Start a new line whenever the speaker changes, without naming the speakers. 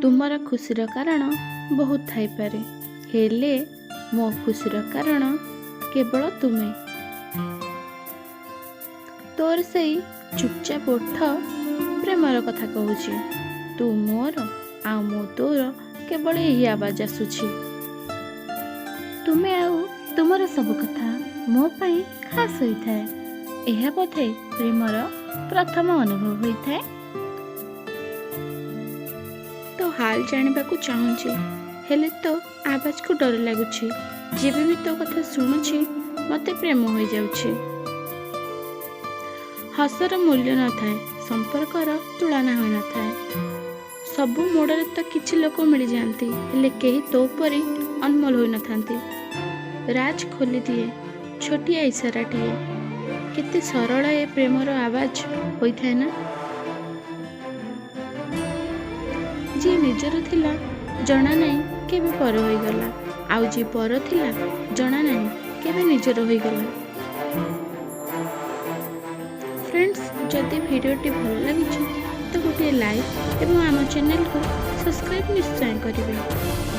तुमर खुशीर कारण बहुत थाईपारे हेले मो खुशीर कारण केवल तुमे। तोर से चुपचाप उठ प्रेमर कथा कहूची तू मोर आ मो तोर केवल यही आवाज आसुची। तुमे आउ तुमर सब कथा मो पाई खास होइथाए। यह बोधे प्रेमर प्रथम अनुभव होइथाए। तो हाल जानिबा को चाहूची हेले तो आवाज को डर लागुची। जेबे भी तो कथा शुणुची मते प्रेम हो जाउची। हसर मूल्य न थाए, संपर्कर तुलना हो न थाए। सबु मोड़े तो किछि लोक मिल जाती हेले केही तो परी अनमोल हो न थांती। राज खोली दिए छोटिया इशाराटिए केते सरल ए प्रेमर आवाज होइथाए ना। जी निजर थिला जना नहीं केबे पर होई गला, आउ जी पर थिला जना नहीं केबे निजर होई गला। फ्रेंड्स, जदि वीडियोटी भल लगी तो गोटे लाइक एवं आम चैनल को सब्सक्राइब निश्चय करेंगे।